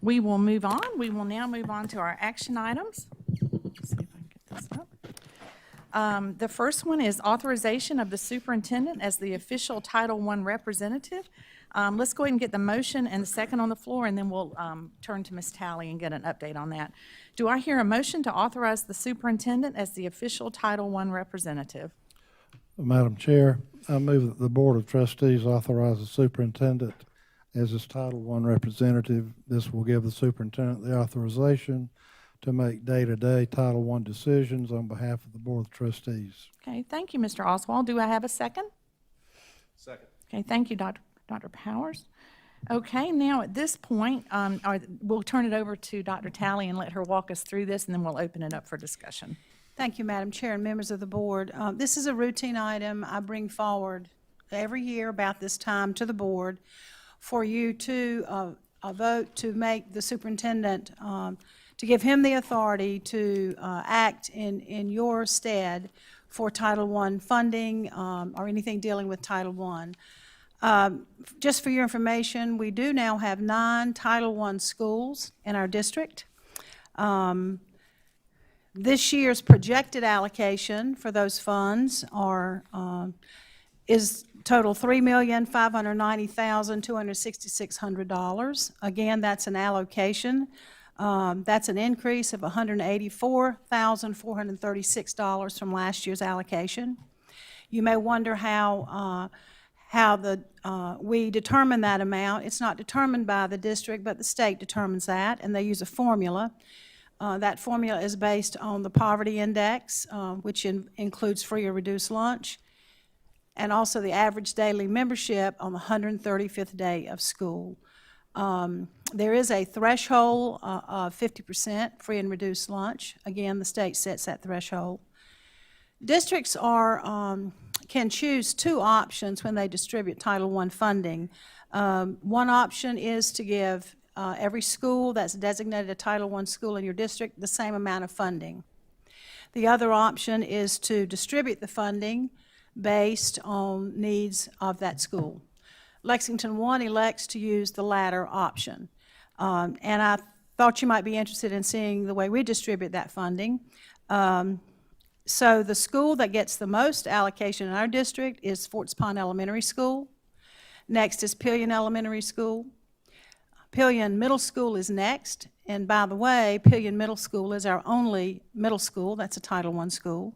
We will move on. We will now move on to our action items. Let's see if I can get this up. The first one is authorization of the superintendent as the official Title I representative. Let's go ahead and get the motion and the second on the floor, and then we'll turn to Ms. Talley and get an update on that. Do I hear a motion to authorize the superintendent as the official Title I representative? Madam Chair, I move that the Board of Trustees authorize the superintendent as its Title I representative. This will give the superintendent the authorization to make day-to-day Title I decisions on behalf of the Board of Trustees. Okay, thank you, Mr. Oswald. Do I have a second? Second. Okay, thank you, Dr. Powers. Okay, now at this point, we'll turn it over to Dr. Talley and let her walk us through this, and then we'll open it up for discussion. Thank you, Madam Chair and members of the board. This is a routine item I bring forward every year about this time to the board for you to vote to make the superintendent, to give him the authority to act in your stead for Title I funding or anything dealing with Title I. Just for your information, we do now have 9 Title I schools in our district. This year's projected allocation for those funds is total $3,590,266. Again, that's an allocation. That's an increase of $184,436 from last year's allocation. You may wonder how we determine that amount. It's not determined by the district, but the state determines that, and they use a formula. That formula is based on the poverty index, which includes free or reduced lunch, and also the average daily membership on the 135th day of school. There is a threshold of 50% free and reduced lunch. Again, the state sets that threshold. Districts can choose 2 options when they distribute Title I funding. One option is to give every school that's designated a Title I school in your district the same amount of funding. The other option is to distribute the funding based on needs of that school. Lexington 1 elects to use the latter option. And I thought you might be interested in seeing the way we distribute that funding. So the school that gets the most allocation in our district is Forts Pond Elementary School. Next is Pillion Elementary School. Pillion Middle School is next, and by the way, Pillion Middle School is our only middle school. That's a Title I school.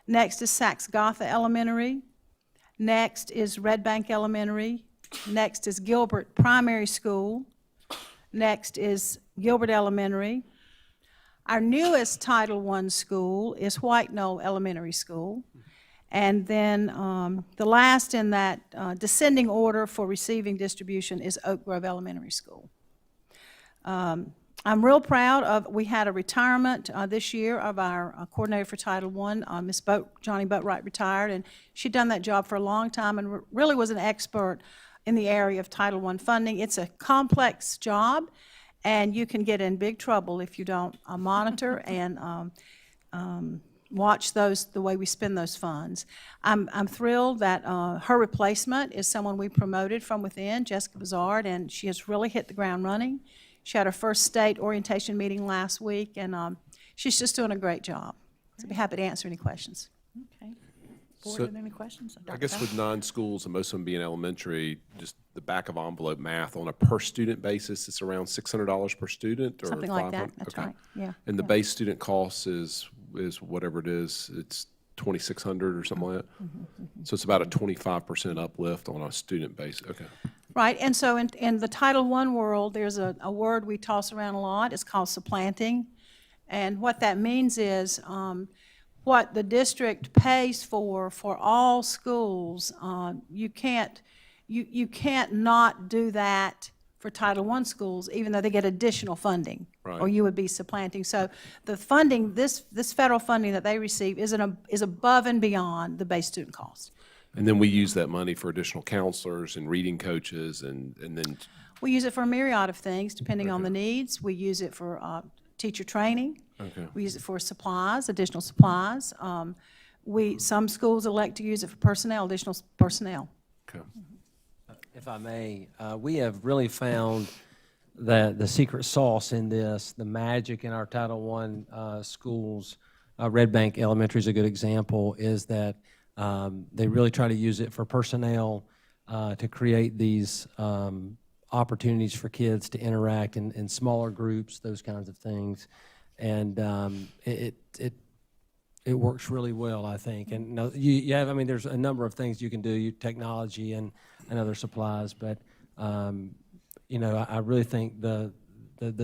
Next is Saxe-Gotha Elementary. Next is Red Bank Elementary. Next is Gilbert Primary School. Next is Gilbert Elementary. Our newest Title I school is White Knoll Elementary School. And then the last in that descending order for receiving distribution is Oak Grove Elementary School. I'm real proud of, we had a retirement this year of our coordinator for Title I, Ms. Johnny Boatwright retired, and she'd done that job for a long time and really was an expert in the area of Title I funding. It's a complex job, and you can get in big trouble if you don't monitor and watch the way we spend those funds. I'm thrilled that her replacement is someone we promoted from within, Jessica Bizard, and she has really hit the ground running. She had her first state orientation meeting last week, and she's just doing a great job. So I'd be happy to answer any questions. Okay. Board, So, have any questions? I guess with 9 schools and most of them being elementary, just the back of envelope math on a per student basis, it's around $600 per student, or Something like that. $500? That's Okay. right. Yeah. And the yeah. base student cost is whatever it is, it's $2,600 or something like that. So it's about a 25% uplift on a student base. Okay. Right, and so in the Title I world, there's a word we toss around a lot. It's called supplanting. And what that means is what the district pays for all schools, you can't not do that for Title I schools, even though they get additional funding, Right. or you would be supplanting. So the funding, this federal funding that they receive is above and beyond the base student cost. And then we use that money for additional counselors and reading coaches, and then, We use it for a myriad of things, depending on the needs. We use it for teacher training. okay. We use it for supplies, additional supplies. Some schools elect to use it for personnel, additional personnel. Okay. If I may, we have really found the secret sauce in this, the magic in our Title I schools. Red Bank Elementary is a good example, is that they really try to use it for personnel to create these opportunities for kids to interact in smaller groups, those kinds of things. And it works really well, I think. And you have, I mean, there's a number of things you can do, technology and other supplies, but you know, I really think the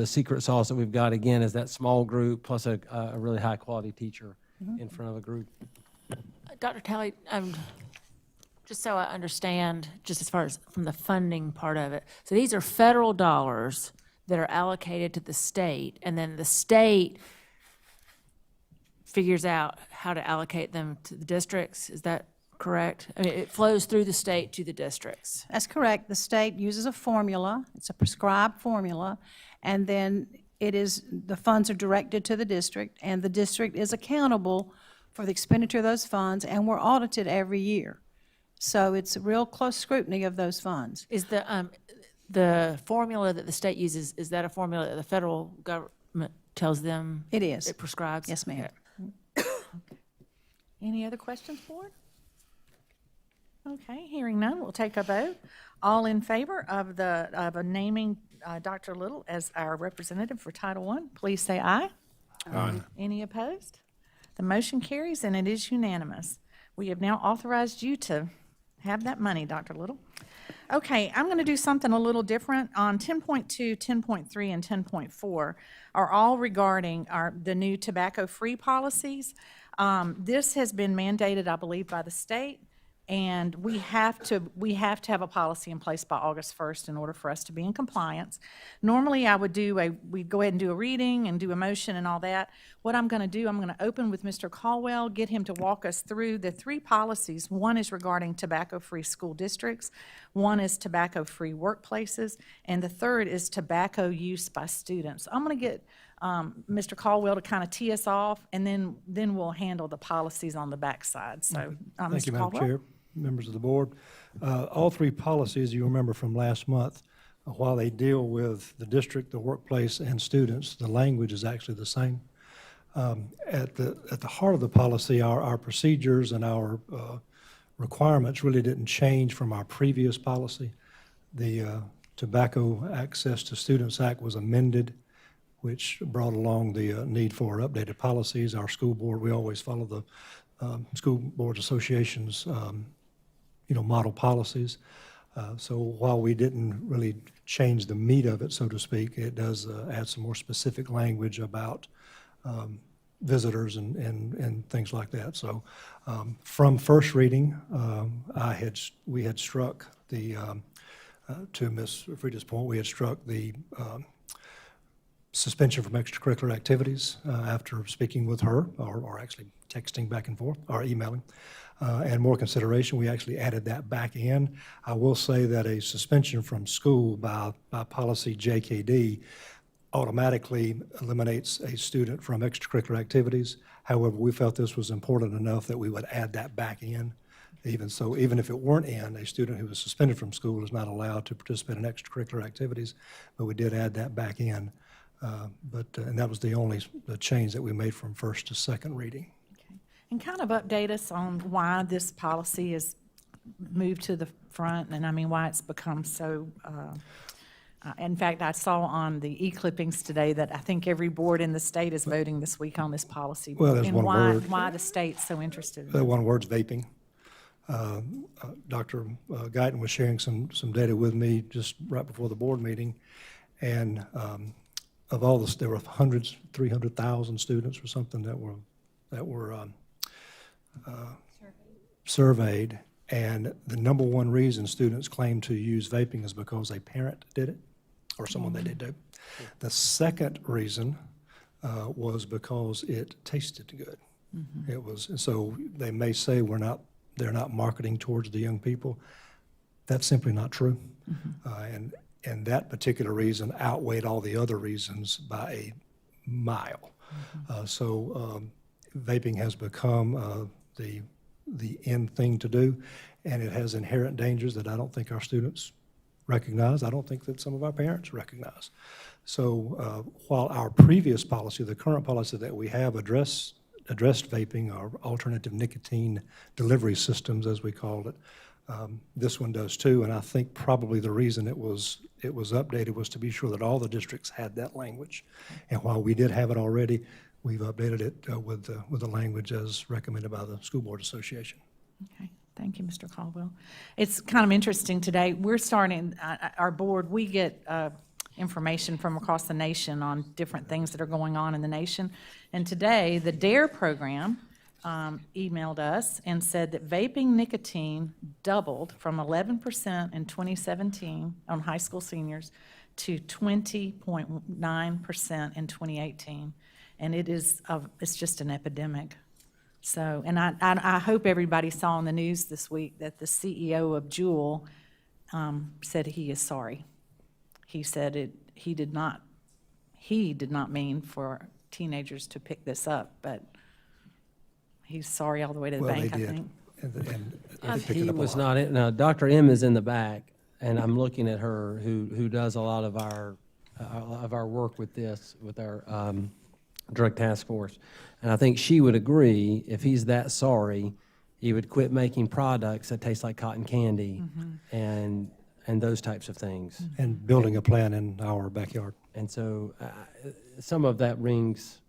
secret sauce that we've got, again, is that small group plus a really high-quality teacher in front of a group. Dr. Talley, just so I understand, just as far as from the funding part of it, so these are federal dollars that are allocated to the state, and then the state figures out how to allocate them to the districts. Is that correct? I mean, it flows through the state to the districts. That's correct. The state uses a formula. It's a prescribed formula, and then the funds are directed to the district, and the district is accountable for the expenditure of those funds, and we're audited every year. So it's a real close scrutiny of those funds. Is the formula that the state uses, is that a formula that the federal government tells them? It is. It prescribes? Yes, ma'am. Any other questions, board? Okay, hearing none, we'll take a vote. All in favor of naming Dr. Little as our representative for Title I, please say aye. Aye. Any opposed? The motion carries and it is unanimous. We have now authorized you to have that money, Dr. Little. Okay, I'm going to do something a little different. On 10.2, 10.3, and 10.4 are all regarding the new tobacco-free policies. This has been mandated, I believe, by the state, and we have to have a policy in place by August 1st in order for us to be in compliance. Normally, we'd go ahead and do a reading and do a motion and all that. What I'm going to do, I'm going to open with Mr. Caldwell, get him to walk us through the three policies. One is regarding tobacco-free school districts, one is tobacco-free workplaces, and the third is tobacco use by students. I'm going to get Mr. Caldwell to kind of tee us off, and then we'll handle the policies on the backside. So, Thank you, Mr. Madam Caldwell. Chair, members of the board. All three policies, you remember from last month, while they deal with the district, the workplace, and students, the language is actually the same. At the heart of the policy, our procedures and our requirements really didn't change from our previous policy. The Tobacco Access to Students Act was amended, which brought along the need for updated policies. Our school board, we always follow the School Boards Association's model policies. So while we didn't really change the meat of it, so to speak, it does add some more specific language about visitors and things like that. So from first reading, we had struck the, to Ms. Frieda's point, we had struck the suspension from extracurricular activities after speaking with her, or actually texting back and forth, or emailing. And more consideration, we actually added that back in. I will say that a suspension from school by policy JKD automatically eliminates a student from extracurricular activities. However, we felt this was important enough that we would add that back in. Even so, even if it weren't in, a student who was suspended from school is not allowed to participate in extracurricular activities, but we did add that back in. And that was the change that we made from first to second reading. Okay. And kind of update us on why this policy is moved to the front, and I mean, why it's become so, in fact, I saw on the e-clippings today that I think every board in the state is voting this week on this policy. Well, there's and one word. why the state's so interested in it. The one word's vaping. Dr. Guyton was sharing some data with me just right before the board meeting, and of all this, there were 300,000 students or something that were surveyed, and the number one reason students claim to use vaping is because a parent did it or someone they did do. The second reason was because it tasted good. It was, so they may say they're not marketing towards the young people. That's simply not true. And that particular reason outweighed all the other reasons by a mile. So vaping has become the end thing to do, and it has inherent dangers that I don't think our students recognize. I don't think that some of our parents recognize. So while our previous policy, the current policy that we have addressed vaping, or alternative nicotine delivery systems, as we called it, this one does too. And I think probably the reason it was updated was to be sure that all the districts had that language. And while we did have it already, we've updated it with the language as recommended by the School Board Association. Okay, thank you, Mr. Caldwell. It's kind of interesting today. We're starting, our board, we get information from across the nation on different things that are going on in the nation. And today, the DARE program emailed us and said that vaping nicotine doubled from 11% in 2017 on high school seniors to 20.9% in 2018. And it's just an epidemic. So, and I hope everybody saw in the news this week that the CEO of Juul said he is sorry. He said he did not mean for teenagers to pick this up, but he's sorry all the way to the Well, bank, they I did. think. And they picked He it up a was lot. not in, now, Dr. M is in the back, and I'm looking at her, who does a lot of our work with this, with our drug task force. And I think she would agree, if he's that sorry, he would quit making products that taste like cotton candy and those types of things. And building a plan in our backyard. And so some of that rings,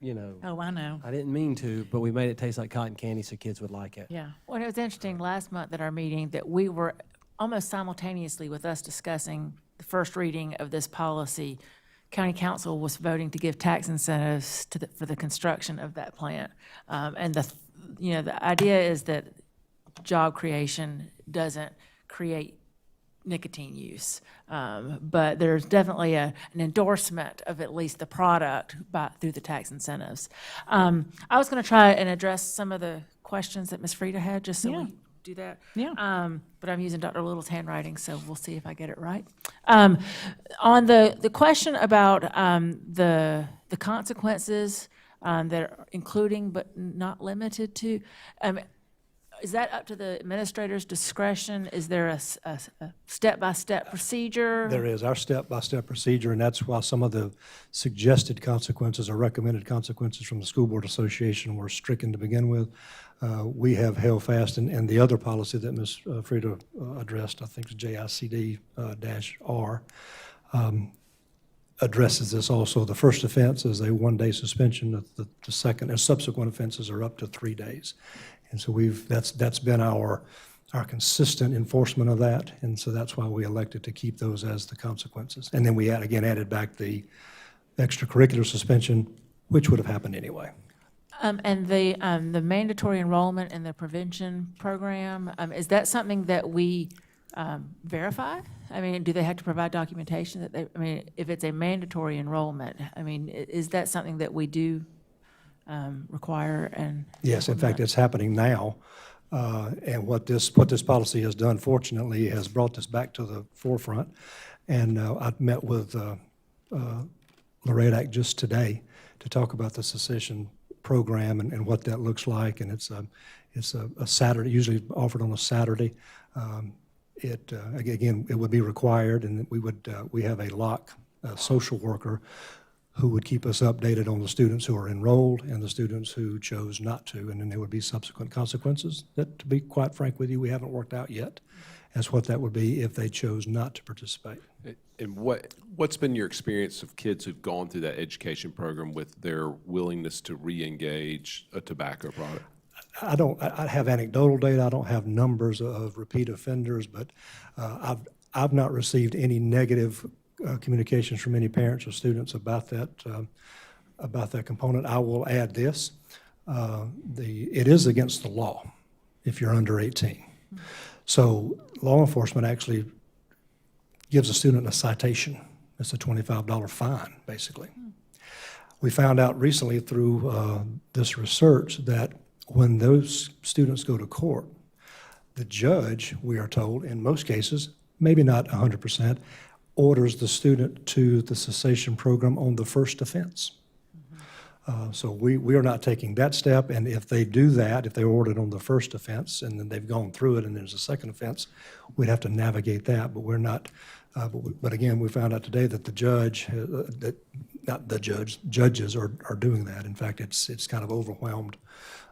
you know, Oh, I know. I didn't mean to, but we made it taste like cotton candy so kids would like it. Yeah. Well, it was interesting last month at our meeting that we were almost simultaneously with us discussing the first reading of this policy. County Council was voting to give tax incentives for the construction of that plant. And the idea is that job creation doesn't create nicotine use. But there's definitely an endorsement of at least the product through the tax incentives. I was going to try and address some of the questions that Ms. Frieda had, just so Yeah. we do that. Yeah. But I'm using Dr. Little's handwriting, so we'll see if I get it right. On the question about the consequences that are including but not limited to, is that up to the administrator's discretion? Is there a step-by-step procedure? There is our step-by-step procedure, and that's why some of the suggested consequences or recommended consequences from the School Board Association were stricken to begin with. We have held fast, and the other policy that Ms. Frieda addressed, I think it's JICD-R, addresses this also. The first offense is a one-day suspension. The second and subsequent offenses are up to 3 days. And so that's been our consistent enforcement of that, and so that's why we elected to keep those as the consequences. And then we added back the extracurricular suspension, which would have happened anyway. And the mandatory enrollment in the prevention program, is that something that we verify? I mean, do they have to provide documentation that they, I mean, if it's a mandatory enrollment, I mean, is that something that we do require and? Yes, in fact, it's happening now. And what this policy has done, fortunately, has brought this back to the forefront. And I've met with Loretta just today to talk about the cessation program and what that looks like. And it's a Saturday, usually offered on a Saturday. Again, it would be required, and we have a lock social worker who would keep us updated on the students who are enrolled and the students who chose not to, and then there would be subsequent consequences that, to be quite frank with you, we haven't worked out yet as what that would be if they chose not to participate. And what's been your experience of kids who've gone through that education program with their willingness to re-engage a tobacco product? I have anecdotal data. I don't have numbers of repeat offenders, but I've not received any negative communications from any parents or students about that component. I will add this: it is against the law if you're under 18. So law enforcement actually gives a student a citation. It's a $25 fine, basically. We found out recently through this research that when those students go to court, the judge, we are told, in most cases, maybe not 100%, orders the student to the cessation program on the first offense. So we are not taking that step, and if they do that, if they order it on the first offense, and then they've gone through it, and there's a second offense, we'd have to navigate that, but we're not, but again, we found out today that the judge, not the judge, judges are doing that. In fact, it's kind of overwhelmed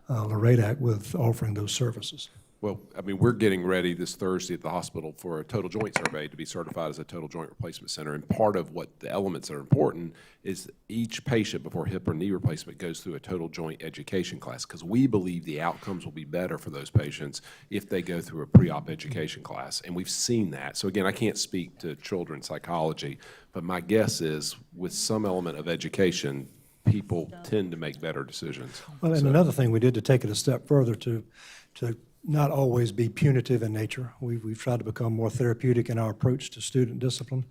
Loretta with offering those services. Well, I mean, we're getting ready this Thursday at the hospital for a total joint survey to be certified as a total joint replacement center. And part of what the elements that are important is each patient before hip or knee replacement goes through a total joint education class, because we believe the outcomes will be better for those patients if they go through a pre-op education class. And we've seen that. So again, I can't speak to children's psychology, but my guess is with some element of education, people tend to make better decisions. Well, and another thing we did to take it a step further to not always be punitive in nature. We've tried to become more therapeutic in our approach to student discipline.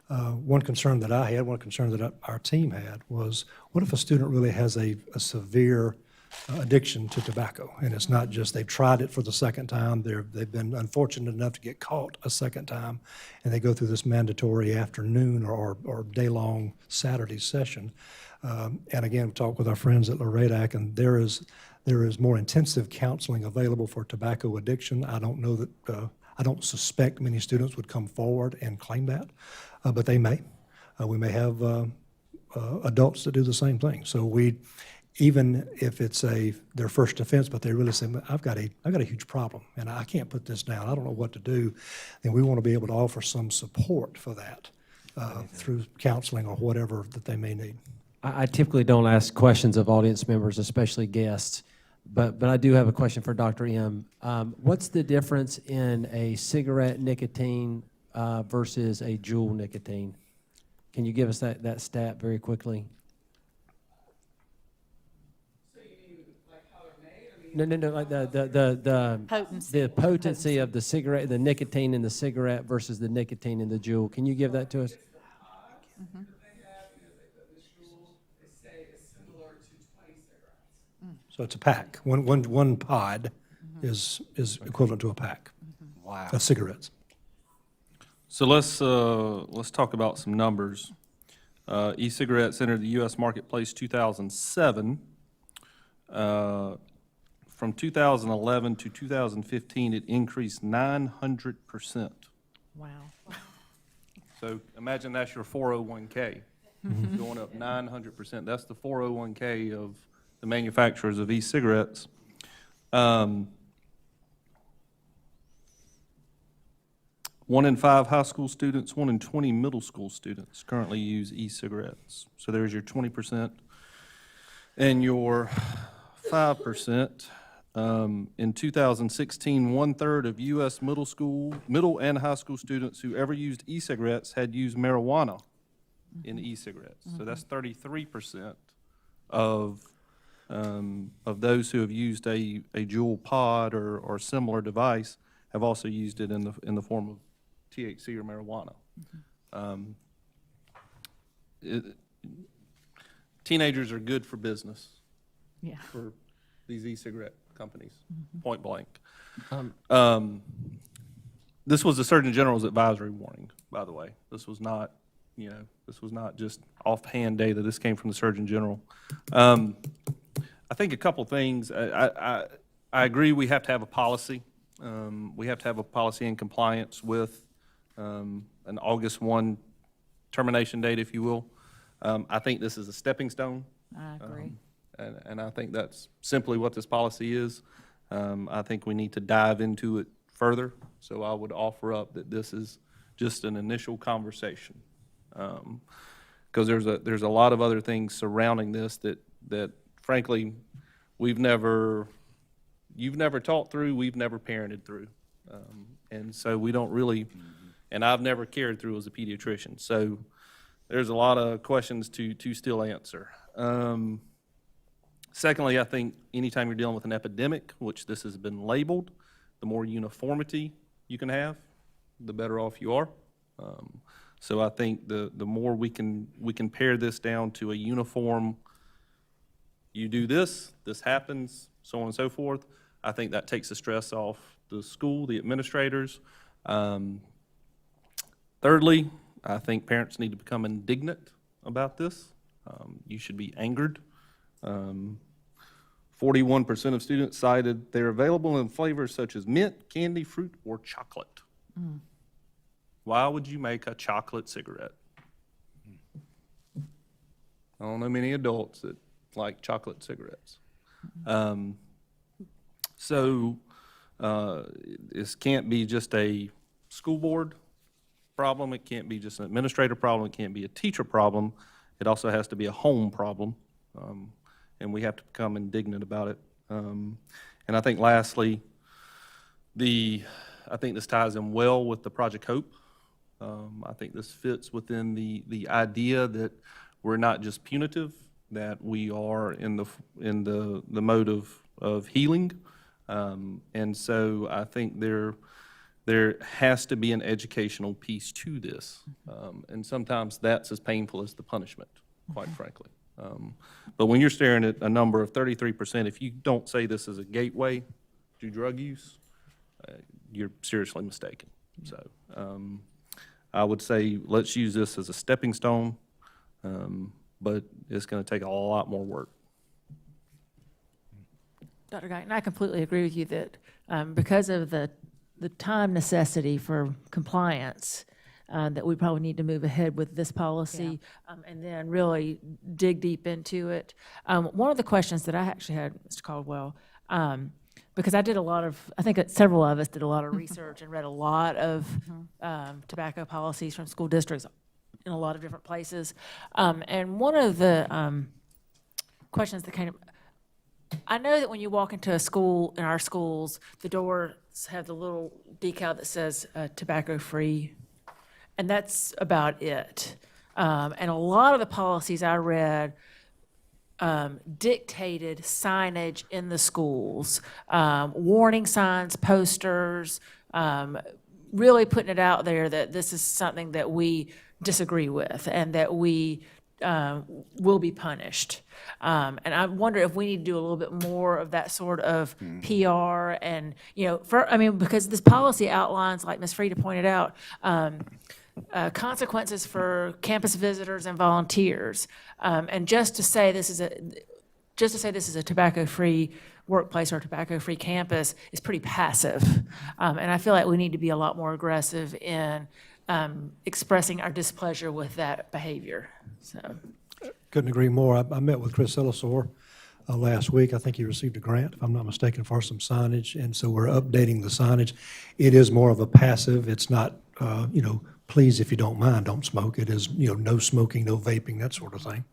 One concern that I had, one concern that our team had was, what if a student really has a severe addiction to tobacco? And it's not just they've tried it for the second time, they've been unfortunate enough to get caught a second time, and they go through this mandatory afternoon or day-long Saturday session. And again, talk with our friends at Loretta, and there is more intensive counseling available for tobacco addiction. I don't know that, I don't suspect many students would come forward and claim that, but they may. We may have adults that do the same thing. So even if it's their first offense, but they really say, I've got a huge problem and I can't put this down, I don't know what to do, then we want to be able to offer some support for that through counseling or whatever that they may need. I typically don't ask questions of audience members, especially guests, but I do have a question for Dr. M. What's the difference in a cigarette nicotine versus a Juul nicotine? Can you give us that stat very quickly? So you mean like how they're made? No, like the Potency. the potency of the cigarette, the nicotine in the cigarette versus the nicotine in the Juul. Can you give that to us? That they have, the Juul, they say is similar to 20 cigarettes. So it's a pack. One pod is equivalent to a pack of cigarettes. So let's talk about some numbers. E-cigarettes entered the U.S. marketplace 2007. From 2011 to 2015, it increased 900%. Wow. So imagine that's your 401k going up 900%. That's the 401k of the manufacturers of e-cigarettes. 1 in 5 high school students, 1 in 20 middle school students currently use e-cigarettes. So there's your 20% and your 5%. In 2016, 1/3 of U.S. middle and high school students who ever used e-cigarettes had used marijuana in e-cigarettes. So that's 33% of those who have used a Juul pod or similar device have also used it in the form of THC or marijuana. Teenagers are good for business Yeah. for these e-cigarette companies, point blank. This was the Surgeon General's advisory warning, by the way. This was not, this was not just offhand data. This came from the Surgeon General. I think a couple things. I agree we have to have a policy. We have to have a policy in compliance with an August 1 termination date, if you will. I think this is a stepping stone. I agree. And I think that's simply what this policy is. I think we need to dive into it further. So I would offer up that this is just an initial conversation. Because there's a lot of other things surrounding this that frankly, you've never taught through, we've never parented through. And so we don't really, and I've never cared through as a pediatrician. So there's a lot of questions to still answer. Secondly, I think anytime you're dealing with an epidemic, which this has been labeled, the more uniformity you can have, the better off you are. So I think the more we can pare this down to a uniform, you do this happens, so on and so forth, I think that takes the stress off the school, the administrators. Thirdly, I think parents need to become indignant about this. You should be angered 41% of students cited they're available in flavors such as mint, candy, fruit, or chocolate. Why would you make a chocolate cigarette? I don't know many adults that like chocolate cigarettes. So this can't be just a school board problem. It can't be just an administrative problem. It can't be a teacher problem. It also has to be a home problem. And we have to become indignant about it. And I think lastly, I think this ties in well with the Project Hope. I think this fits within the idea that we're not just punitive, that we are in the mode of healing. And so I think there has to be an educational piece to this. And sometimes that's as painful as the punishment, quite frankly. But when you're staring at a number of 33%, if you don't say this is a gateway to drug use, you're seriously mistaken. So I would say let's use this as a stepping stone, but it's going to take a lot more work. Dr. Guyton, I completely agree with you that because of the time necessity for compliance, that we probably need to move ahead with this policy and then really dig deep into it. One of the questions that I actually had, Mr. Caldwell, because I did I think several of us did a lot of research and read a lot of tobacco policies from school districts in a lot of different places. And one of the questions that came up, I know that when you walk into a school, in our schools, the doors have the little decal that says tobacco-free, and that's about it. And a lot of the policies I read dictated signage in the schools, warning signs, posters, really putting it out there that this is something that we disagree with and that we will be punished. And I wonder if we need to do a little bit more of that sort of PR and, because this policy outlines, like Ms. Frieda pointed out, consequences for campus visitors and volunteers. And just to say this is a tobacco-free workplace or tobacco-free campus is pretty passive. And I feel like we need to be a lot more aggressive in expressing our displeasure with that behavior. So, Couldn't agree more. I met with Chris Illisaur last week. I think he received a grant, if I'm not mistaken, for some signage, and so we're updating the signage. It is more of a passive. It's not, please, if you don't mind, don't smoke. It is, no smoking, no vaping, that sort of thing.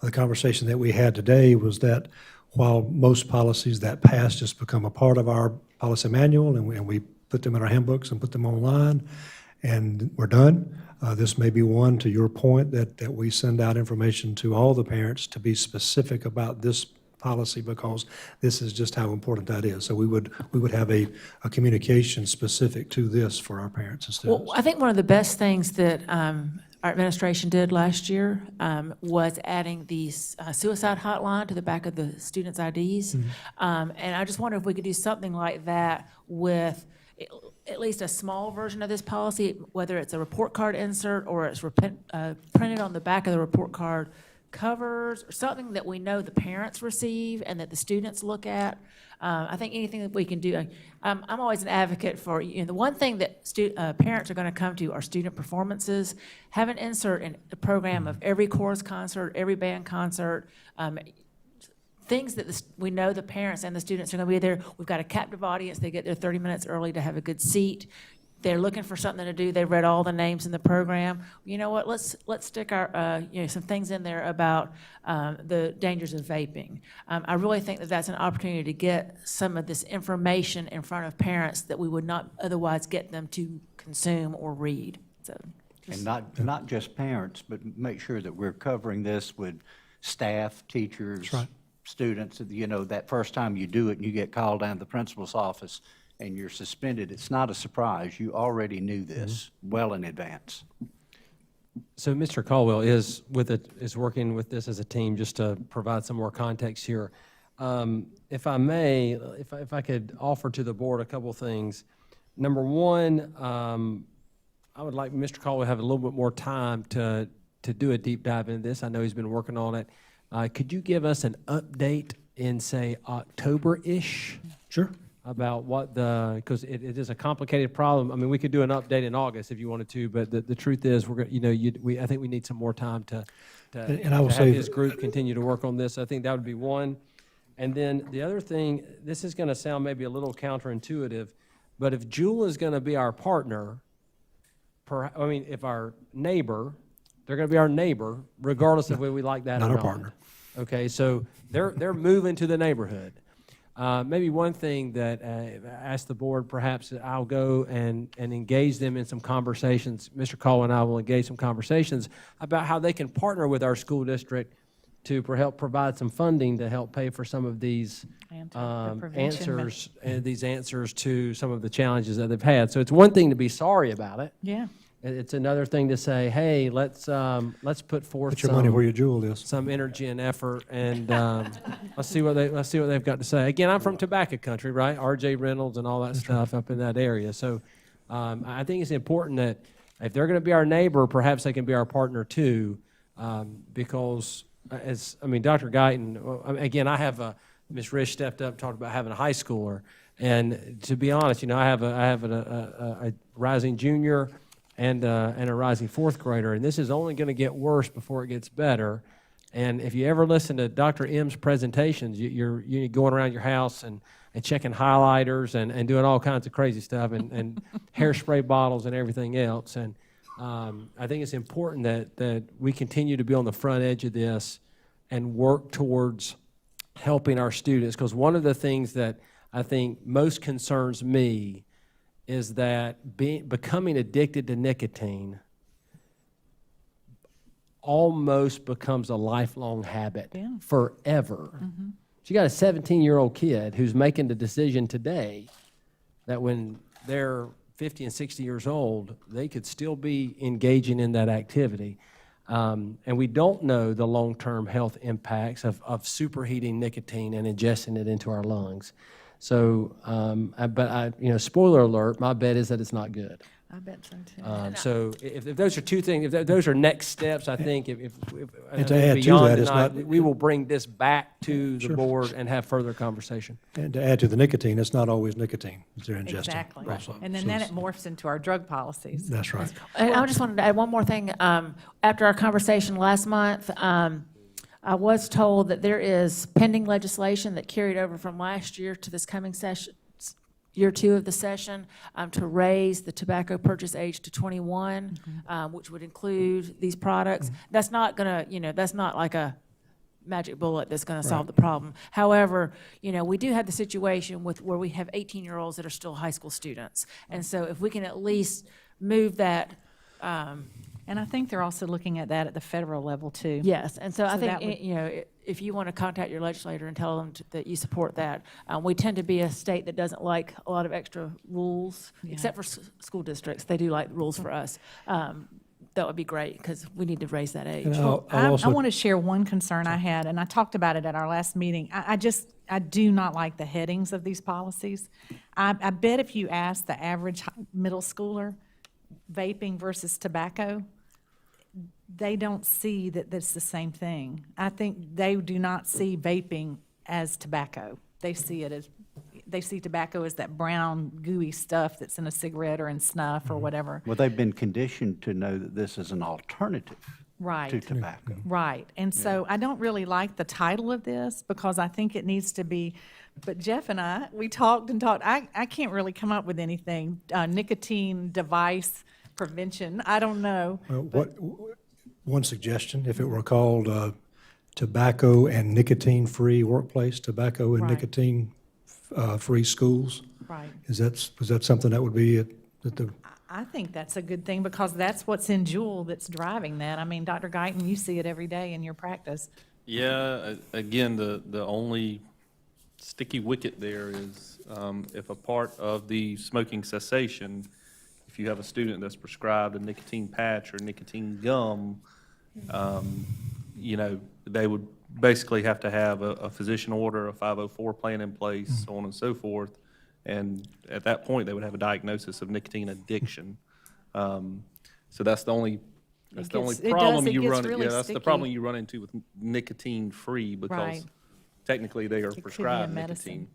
The conversation that we had today was that while most policies that pass just become a part of our policy manual, and we put them in our handbooks and put them online, and we're done. This may be one, to your point, that we send out information to all the parents to be specific about this policy, because this is just how important that is. So we would have a communication specific to this for our parents and students. well, I think one of the best things that our administration did last year was adding the suicide hotline to the back of the students' IDs. And I just wonder if we could do something like that with at least a small version of this policy, whether it's a report card insert or it's printed on the back of the report card covers, or something that we know the parents receive and that the students look at. I think anything that we can do. I'm always an advocate for, the one thing that parents are going to come to are student performances. Have an insert in the program of every chorus concert, every band concert, things that we know the parents and the students are going to be there. We've got a captive audience. They get there 30 minutes early to have a good seat. They're looking for something to do. They've read all the names in the program. You know what? Let's stick our some things in there about the dangers of vaping. I really think that that's an opportunity to get some of this information in front of parents that we would not otherwise get them to consume or read. So, and not just parents, but make sure that we're covering this with staff, teachers, right. students. That first time you do it and you get called down to the principal's office and you're suspended, it's not a surprise. You already knew this well in advance. So Mr. Caldwell is working with this as a team, just to provide some more context here. If I may, if I could offer to the board a couple things. Number one, I would like Mr. Caldwell to have a little bit more time to do a deep dive into this. I know he's been working on it. Could you give us an update in, say, October-ish? Sure. About what because it is a complicated problem. I mean, we could do an update in August if you wanted to, but the truth is, we're going I think we need some more time to And I will have say his that- group continue to work on this. I think that would be one. And then the other thing, this is going to sound maybe a little counterintuitive, but if Jewel is going to be our partner, if our neighbor, they're going to be our neighbor, regardless of whether we like that or Not not. our partner. Okay, so they're moving to the neighborhood. Maybe one thing that I ask the board, perhaps I'll go and engage them in some conversations. Mr. Call and I will engage some conversations about how they can partner with our school district to help provide some funding to help pay for some of these And the prevention answers to some of the challenges that they've had. So it's one thing to be sorry about it. Yeah. It's another thing to say, hey, let's put forth Put your money where your jewel is. some energy and effort, and let's see what they've got to say. Again, I'm from tobacco country, right? R.J. Reynolds and all that stuff up in that area. So I think it's important that if they're going to be our neighbor, perhaps they can be our partner too, because Dr. Guyton. Again, I have Ms. Risch stepped up, talked about having a high schooler, and to be honest, I have a rising junior and a rising fourth grader, and this is only going to get worse before it gets better. And if you ever listen to Dr. M's presentations, you're going around your house and checking highlighters and doing all kinds of crazy stuff and hairspray bottles and everything else. And I think it's important that we continue to be on the front edge of this and work towards helping our students, because one of the things that I think most concerns me is that becoming addicted to nicotine almost becomes a lifelong habit forever. Mm-hmm. So you got a 17-year-old kid who's making the decision today that when they're 50 and 60 years old, they could still be engaging in that activity. And we don't know the long-term health impacts of superheating nicotine and ingesting it into our lungs. So, spoiler alert, my bet is that it's not good. I bet so too. So if those are two things, if those are next steps, I think if And to add to beyond that, it's tonight, not- we will bring this back to the Sure. board and have further conversation. And to add to the nicotine, it's not always nicotine that they're ingesting. Exactly. also. And then So it morphs into our drug policies. That's right. And I just wanted to add one more thing. After our conversation last month, I was told that there is pending legislation that carried over from last year to this coming session, year two of the session, to raise the tobacco purchase age to 21, which would include these products. That's not gonna, that's not like a magic bullet that's gonna solve the problem. However, we do have the situation where we have 18-year-olds that are still high school students. And so if we can at least move that, And I think they're also looking at that at the federal level too. yes, and so I So think, that would- if you want to contact your legislator and tell them that you support that. We tend to be a state that doesn't like a lot of extra rules, except for school districts. They do like rules for us. That would be great, because we need to raise that age. And I'll I also, want to share one concern I had, and I talked about it at our last meeting. I do not like the headings of these policies. I bet if you ask the average middle schooler, vaping versus tobacco, they don't see that that's the same thing. I think they do not see vaping as tobacco. They see tobacco as that brown gooey stuff that's in a cigarette or in snuff or whatever. Well, they've been conditioned to know that this is an alternative to Right. tobacco. Right, and so I don't really like the title of this, because I think it needs to be, but Jeff and I, we talked and talked, I can't really come up with anything, nicotine device prevention, I don't know. one suggestion, if it were called tobacco and nicotine-free workplace, tobacco and Right. nicotine-free schools, Right. is that something that would be at the, I think that's a good thing, because that's what's in Jewel that's driving that. I mean, Dr. Guyton, you see it every day in your practice. Yeah, again, the only sticky wicket there is if a part of the smoking cessation, if you have a student that's prescribed a nicotine patch or nicotine gum, they would basically have to have a physician order, a 504 plan in place, so on and so forth. And at that point, they would have a diagnosis of nicotine addiction. So that's the only That's It the only gets- it does, problem it you gets run, really that's the sticky. problem you run into with nicotine-free, because Right. technically they are could be a prescribed medicine. nicotine.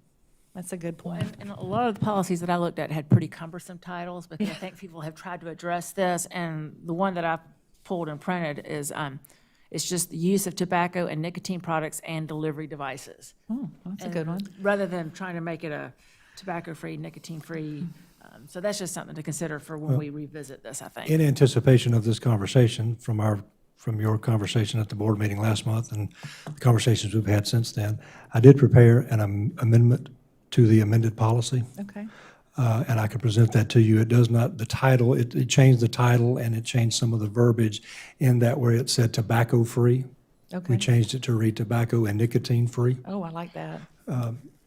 That's a good point. And a lot of the policies that I looked at had pretty cumbersome titles, because I think people have tried to address this, and the one that I pulled and printed is, it's just the use of tobacco and nicotine products and delivery devices. That's a good one. Rather than trying to make it a tobacco-free, nicotine-free. So that's just something to consider for when we revisit this, I think. In anticipation of this conversation, from your conversation at the board meeting last month and the conversations we've had since then, I did prepare an amendment to the amended policy, Okay. and I could present that to you. It does not, the title, it changed the title and it changed some of the verbiage in that where it said tobacco-free. Okay. We changed it to read tobacco and nicotine-free. Oh, I like that.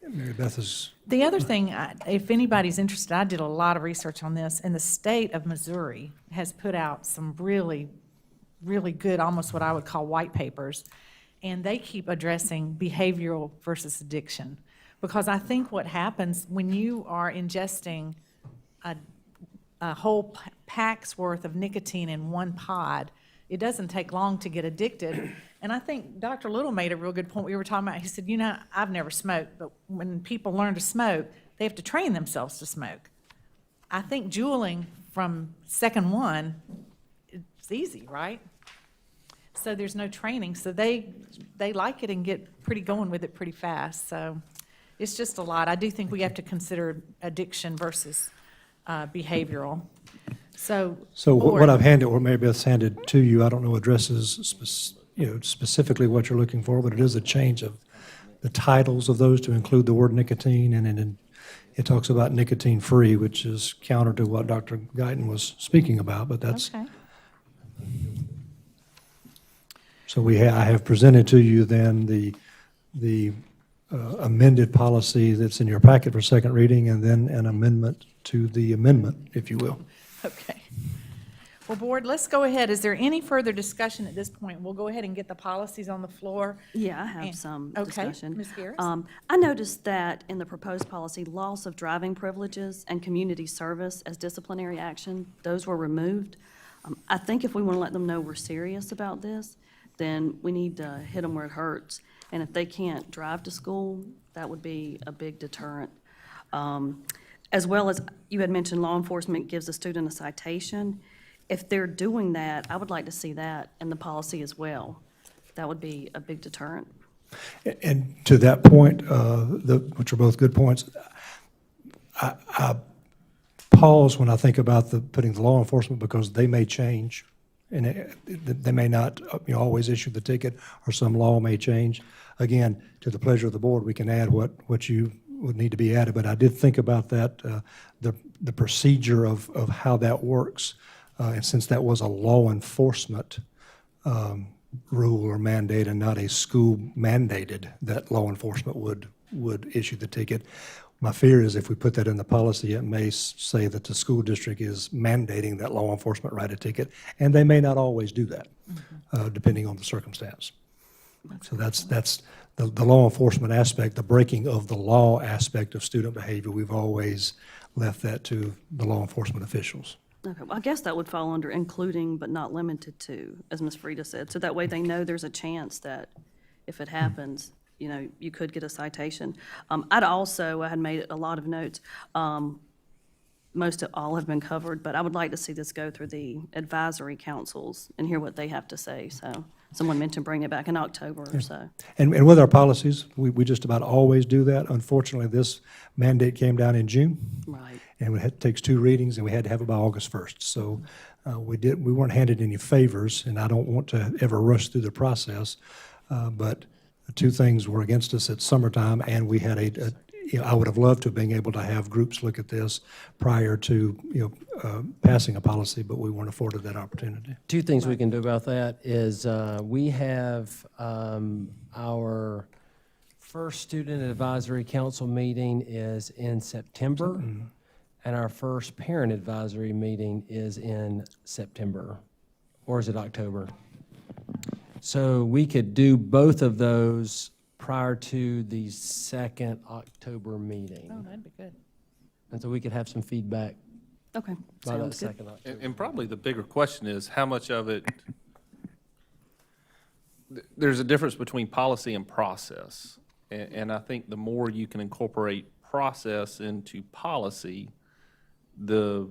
Mary Beth is, The other thing, if anybody's interested, I did a lot of research on this, and the state of Missouri has put out some really, really good, almost what I would call white papers, and they keep addressing behavioral versus addiction. Because I think what happens when you are ingesting a whole pack's worth of nicotine in one pod, it doesn't take long to get addicted. And I think Dr. Little made a real good point. We were talking about, he said, you know, I've never smoked, but when people learn to smoke, they have to train themselves to smoke. I think juuling from second one, it's easy, right? So there's no training, so they like it and get pretty going with it pretty fast. So it's just a lot. I do think we have to consider addiction versus behavioral. So what board- I've handed, or Mary Beth's handed to you, I don't know addresses specifically what you're looking for, but it is a change of the titles of those to include the word nicotine, and then it talks about nicotine-free, which is counter to what Dr. Guyton was speaking about, but that's, Okay. so I have presented to you then the amended policy that's in your packet for second reading, and then an amendment to the amendment, if you will. Okay. Well, board, let's go ahead. Is there any further discussion at this point? We'll go ahead and get the policies on the floor. Yeah, I have And- some okay, discussion. Ms. Garris? I noticed that in the proposed policy, loss of driving privileges and community service as disciplinary action, those were removed. I think if we want to let them know we're serious about this, then we need to hit them where it hurts. And if they can't drive to school, that would be a big deterrent. As well as, you had mentioned law enforcement gives a student a citation. If they're doing that, I would like to see that in the policy as well. That would be a big deterrent. And to that point, which are both good points, I pause when I think about putting the law enforcement, because they may change, and they may not, always issue the ticket, or some law may change. Again, to the pleasure of the board, we can add what you would need to be added, but I did think about that, the procedure of how that works. And since that was a law enforcement rule or mandate and not a school mandated that law enforcement would issue the ticket, my fear is if we put that in the policy, it may say that the school district is mandating that law enforcement write a ticket, and they may not always do that, depending on the circumstance. So that's the law enforcement aspect, the breaking of the law aspect of student behavior. We've always left that to the law enforcement officials. Okay, well, I guess that would fall under including but not limited to, as Ms. Frida said. So that way they know there's a chance that if it happens, you could get a citation. I had made a lot of notes. Most of all have been covered, but I would like to see this go through the advisory councils and hear what they have to say. So someone mentioned bringing it back in October or so. And with our policies, we just about always do that. Unfortunately, this mandate came down in June. Right. And it takes 2 readings, and we had to have it by August 1st. So we weren't handed any favors, and I don't want to ever rush through the process. But the 2 things were against us at summertime, and we had I would have loved to have been able to have groups look at this prior to, passing a policy, but we weren't afforded that opportunity. 2 things we can do about that is we have our first student advisory council meeting is in September, and our first parent advisory meeting is in September, or is it October? So we could do both of those prior to the second October meeting. Oh, that'd be good. And so we could have some feedback Okay, By that sounds good. second October. And probably the bigger question is, how much of it, there's a difference between policy and process. And I think the more you can incorporate process into policy, the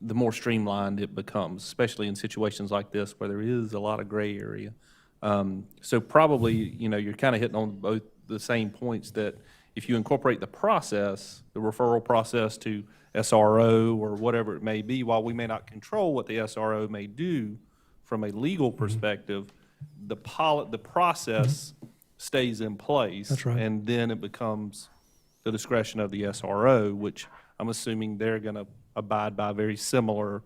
more streamlined it becomes, especially in situations like this where there is a lot of gray area. So probably, you're kind of hitting on both the same points, that if you incorporate the process, the referral process to SRO or whatever it may be, while we may not control what the SRO may do from a legal perspective, the process stays in place. That's right. And then it becomes the discretion of the SRO, which I'm assuming they're going to abide by a very similar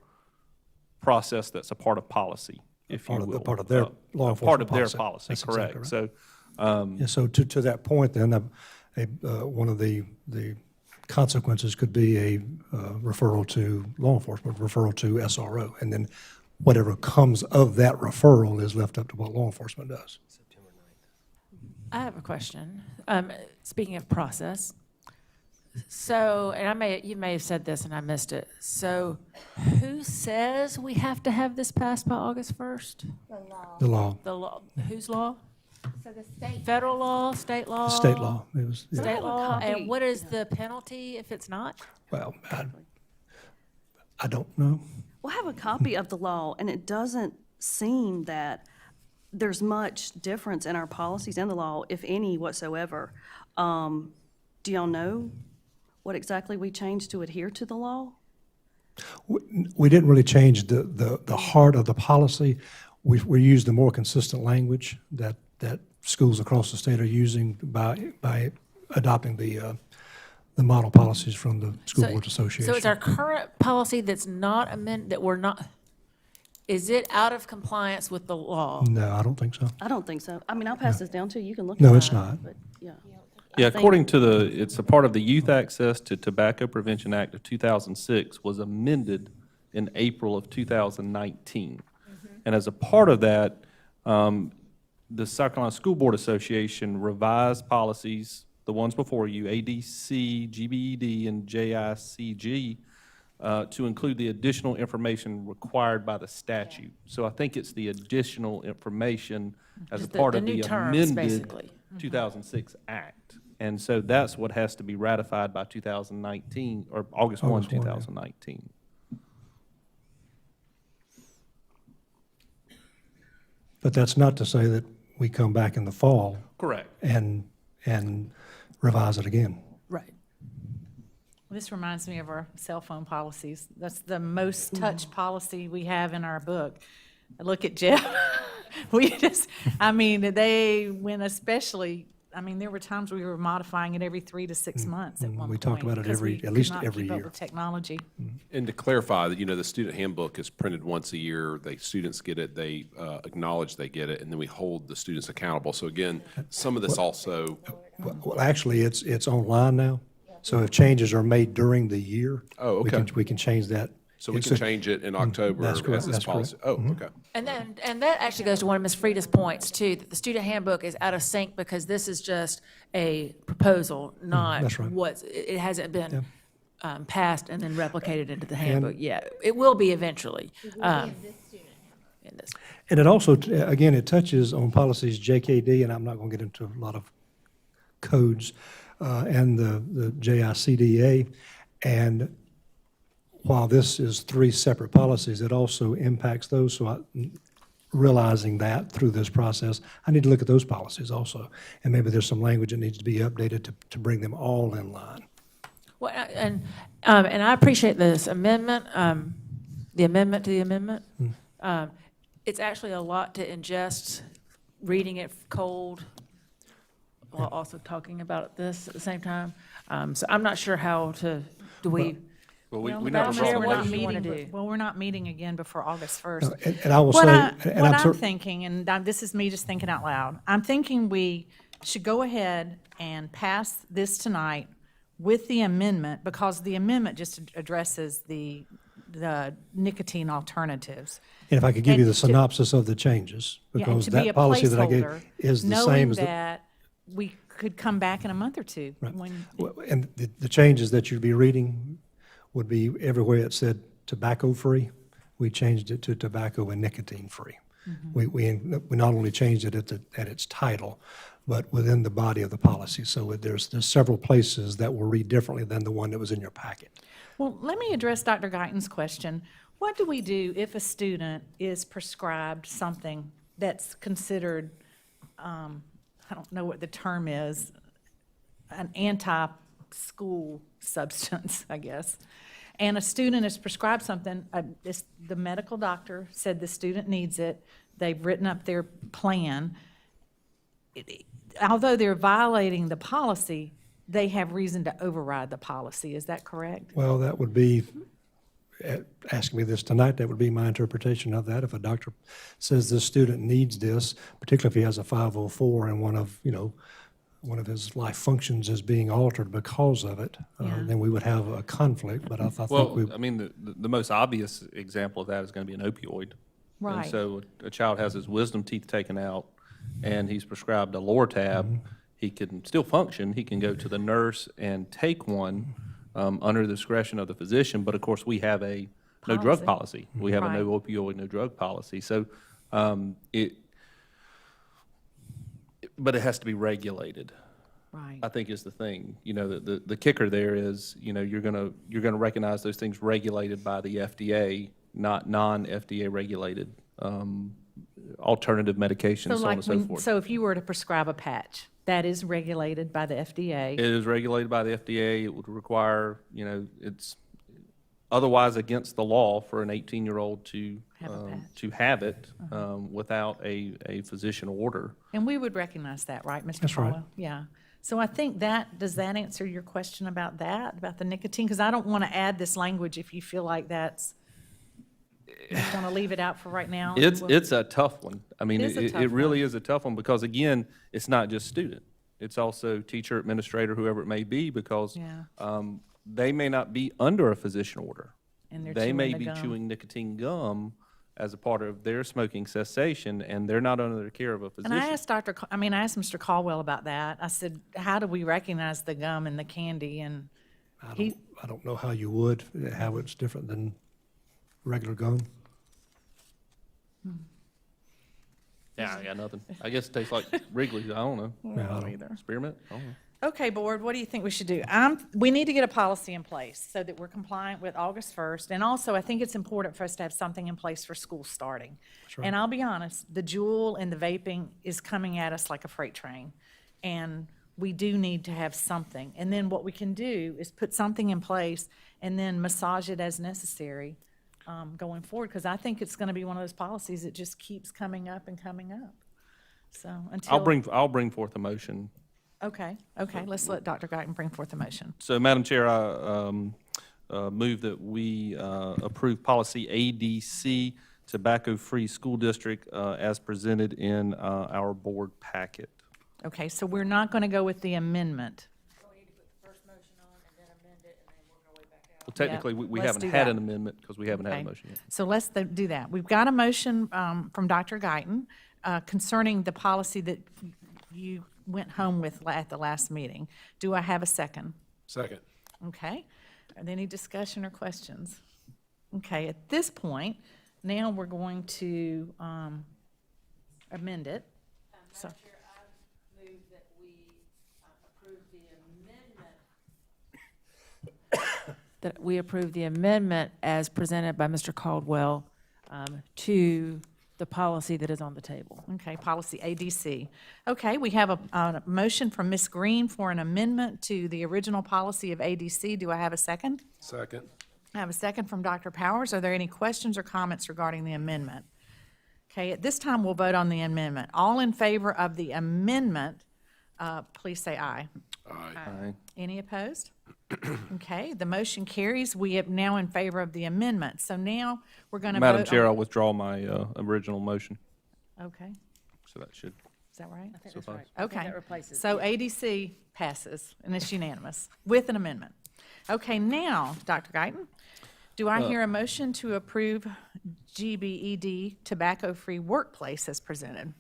process that's a part of policy, if you will. Part of their law enforcement Part of their policy. policy, That's exactly correct. right. So, Yeah, so to that point, then, one of the consequences could be a referral to law enforcement, referral to SRO, and then whatever comes of that referral is left up to what law enforcement does. I have a question. Speaking of process, so, and you may have said this and I missed it. So who says we have to have this passed by August 1st? The law, The law, whose law? So the state. Federal law, state law? the state law, it was, yeah. State law, copy. and what is the penalty if it's not? Well, I don't know. We'll have a copy of the law, and it doesn't seem that there's much difference in our policies and the law, if any whatsoever. Do y'all know what exactly we changed to adhere to the law? We didn't really change the heart of the policy. We used the more consistent language that schools across the state are using by adopting the model policies from the School Boards Association. So it's our current policy that's not is it out of compliance with the law? No, I don't think so. I don't think so. I mean, I'll pass this down to you, you can look at No, it's mine, not. but, yeah. yeah, think- according to it's a part of the Youth Access to Tobacco Prevention Act of 2006, was amended in April of 2019. And as a part of that, the South Carolina School Board Association revised policies, the ones before you, ADC, GBED, and JICG, to include the additional information required by the statute. So I think it's the additional information as a Just the- part the of new the terms, amended basically. 2006 Act. And so that's what has to be ratified by 2019, or August 1, August 1, yeah. 2019. But that's not to say that we come back in the fall Correct. and revise it again. Right. This reminds me of our cell phone policies. That's the most touched policy we have in our book. Look at Jeff. We just, I mean, they went especially, I mean, there were times we were modifying it every 3 to 6 months at one point. We talked about it because we at least could not every keep up year. with technology. And to clarify, that the student handbook is printed once a year. Students get it, they acknowledge they get it, and then we hold the students accountable. So again, some of this also, Well, actually, it's online now, so if changes are made during the year. Oh, we okay. We can change that. so we can change it in October That's correct, as this that's correct. policy. Oh, okay. And that actually goes to one of Ms. Frieda's points too, that the student handbook is out of sync because this is just a proposal, not that's right. it hasn't been passed and then replicated into the handbook yet. It will be eventually. In this. And it also, again, it touches on policies JKD, and I'm not going to get into a lot of codes, and the JICDA. And while this is 3 separate policies, it also impacts those. So realizing that through this process, I need to look at those policies also. And maybe there's some language that needs to be updated to bring them all in line. Well, and I appreciate this amendment, the amendment to the amendment. It's actually a lot to ingest, reading it cold, while also talking about this at the same time. So I'm not sure how do we, Well, we Madam never Chair, brought what one. do you wanna do? Well, we're not meeting again before August 1st. And I will What say, I'm thinking, and this is me just thinking out loud, I'm thinking we should go ahead and pass this tonight with the amendment, because the amendment just addresses the nicotine alternatives. and if I could give you and the to- synopsis of the changes, Yeah, and because to be a that policy that I placeholder, gave is the same knowing as the. that we could come back in a month or two. Right. when- Well, and the changes that you'd be reading would be everywhere it said tobacco-free, we changed it to tobacco and nicotine-free. We not only changed it at its title, but within the body of the policy. So there's several places that will read differently than the one that was in your packet. Well, let me address Dr. Guyton's question. What do we do if a student is prescribed something that's considered, I don't know what the term is, an anti-school substance, I guess, and a student is prescribed something, the medical doctor said the student needs it, they've written up their plan. Although they're violating the policy, they have reason to override the policy, is that correct? Well, that would be, asking me this tonight, that would be my interpretation of that. If a doctor says this student needs this, particularly if he has a 504 and one of his life functions is being altered because of it, Yeah. then we would have a conflict, but I think Well, we, I mean, the most obvious example of that is going to be an opioid. Right. And so a child has his wisdom teeth taken out, and he's prescribed a Lortab. He can still function. He can go to the nurse and take one under the discretion of the physician. But of course, we have a no drug policy. We have a no opioid, no drug policy. So but it has to be regulated. Right. I think is the thing. You know, the kicker there is, you know, you're gonna recognize those things regulated by the FDA, not non-FDA regulated alternative medications, so on and so forth. So if you were to prescribe a patch, that is regulated by the FDA? It is regulated by the FDA. It would require, you know, it's otherwise against the law for an 18-year-old to have it without a physician order. And we would recognize that, right, Mr. That's right. Caldwell? Yeah. So I think does that answer your question about that, about the nicotine? Because I don't want to add this language if you feel like you want to leave it out for right now? It's a tough one. I mean, It is a tough it really one. is a tough one because, again, it's not just student. It's also teacher, administrator, whoever it may be, because Yeah. they may not be under a physician order. And they're They chewing may the be gum. chewing nicotine gum as a part of their smoking cessation, and they're not under the care of a physician. And I asked I asked Mr. Caldwell about that. I said, how do we recognize the gum and the candy? And I don't know how you would, how it's different than regular gum. Yeah, I got nothing. I guess it tastes like Wrigley's. I don't know. I don't either. Spearmint? I don't know. Okay, board, what do you think we should do? We need to get a policy in place so that we're compliant with August 1st. And also, I think it's important for us to have something in place for school starting. right. And I'll be honest, the Juul and the vaping is coming at us like a freight train. And we do need to have something. And then what we can do is put something in place and then massage it as necessary going forward. Because I think it's going to be one of those policies that just keeps coming up and coming up. So until. I'll bring forth a motion. Okay, let's let Dr. Guyton bring forth the motion. So, Madam Chair, I move that we approve policy ADC, tobacco-free school district, as presented in our board packet. Okay, so we're not going to go with the amendment. Well, technically, we let's haven't do had that. an amendment because we haven't had Okay. a motion yet. So let's do that. We've got a motion from Dr. Guyton concerning the policy that you went home with at the last meeting. Do I have a second? Second. Okay. Are there any discussion or questions? Okay, at this point, now we're going to amend it. So- Madam Chair, I move that we approve the amendment. That we approve the amendment as presented by Mr. Caldwell to the policy that is on the table. Okay, policy ADC. Okay, we have a motion from Ms. Green for an amendment to the original policy of ADC. Do I have a second? Second. I have a second from Dr. Powers. Are there any questions or comments regarding the amendment? Okay, at this time, we'll vote on the amendment. All in favor of the amendment, please say aye. Aye. Any opposed? Okay, the motion carries. We are now in favor of the amendment. So now we're going to vote on. Madam Chair, I'll withdraw my original motion, Okay, so that should is that right? suffice. Okay, so ADC passes, and it's unanimous, with an amendment. Okay, now, Dr. Guyton, do I hear a motion to approve GBED tobacco-free workplace as presented?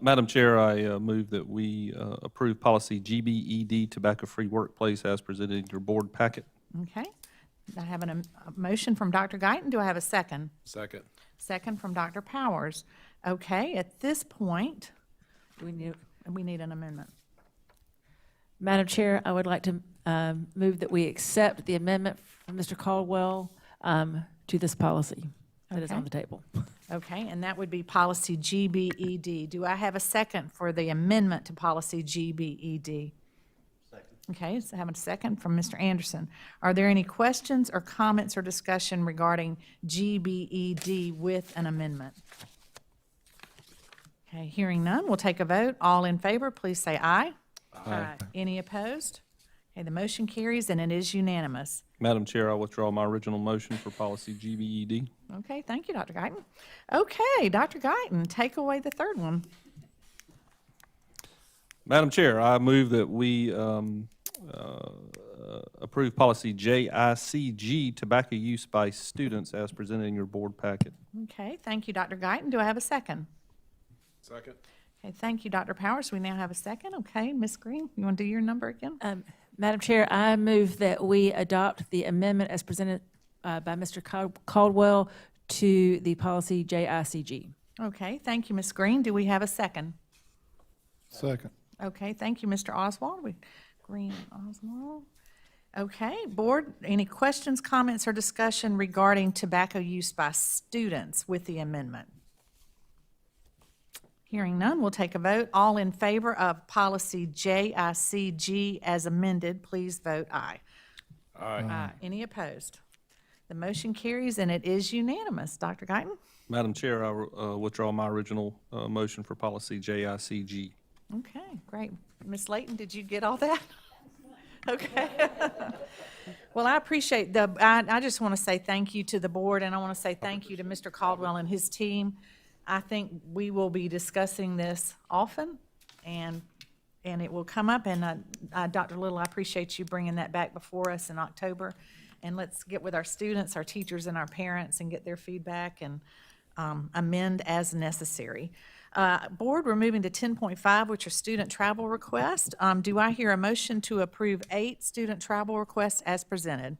Madam Chair, I move that we approve policy GBED, tobacco-free workplace, as presented in your board packet. Okay, I have a motion from Dr. Guyton. Do I have a second? Second. Second from Dr. Powers. Okay, at this point, We need, we need an amendment. Madam Chair, I would like to move that we accept the amendment from Mr. Caldwell to this policy that is on Okay. the table. Okay, and that would be policy GBED. Do I have a second for the amendment to policy GBED? Second. Okay, so I have a second from Mr. Anderson. Are there any questions or comments or discussion regarding GBED with an amendment? Okay, hearing none, we'll take a vote. All in favor, please say aye. Aye. Any opposed? Okay, the motion carries and it is unanimous. Madam Chair, I withdraw my original motion for policy GBED. Okay, thank you, Dr. Guyton. Okay, Dr. Guyton, take away the third one. Madam Chair, I move that we approve policy JICG, tobacco use by students, as presented in your board packet. Okay, thank you, Dr. Guyton. Do I have a second? Second. Okay, thank you, Dr. Powers. We now have a second. Okay, Ms. Green, you want to do your number again? Madam Chair, I move that we adopt the amendment as presented by Mr. Caldwell to the policy JICG. Okay, thank you, Ms. Green. Do we have a second? Second. Okay, thank you, Mr. Oswald. Green, Oswald. Okay, board, any questions, comments, or discussion regarding tobacco use by students with the amendment? Hearing none, we'll take a vote. All in favor of policy JICG as amended, please vote aye. Aye. Any opposed? The motion carries and it is unanimous. Dr. Guyton? Madam Chair, I withdraw my original motion for policy JICG. Okay, great. Ms. Layton, did you get all that? Okay. Well, I appreciate I just want to say thank you to the board, and I want to say thank you to Mr. Caldwell and his team. I think we will be discussing this often, and it will come up, and Dr. Little, I appreciate you bringing that back before us in October, and let's get with our students, our teachers, and our parents and get their feedback and amend as necessary. Board, we're moving to 10.5, which are student travel requests. Do I hear a motion to approve 8 student travel requests as presented?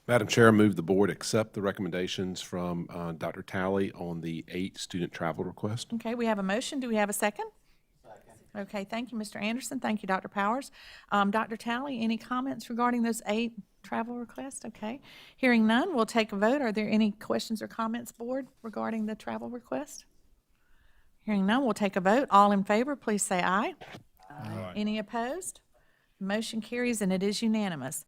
Madam Chair, I move the board accept the recommendations from Dr. Talley on the 8 student travel request. Okay, we have a motion. Do we have a second? Second. Okay, thank you, Mr. Anderson. Thank you, Dr. Powers. Dr. Talley, any comments regarding those 8 travel requests? Okay. Hearing none, we'll take a vote. Are there any questions or comments, board, regarding the travel request? Hearing none, we'll take a vote. All in favor, please say aye. Aye. Any opposed? Motion carries and it is unanimous.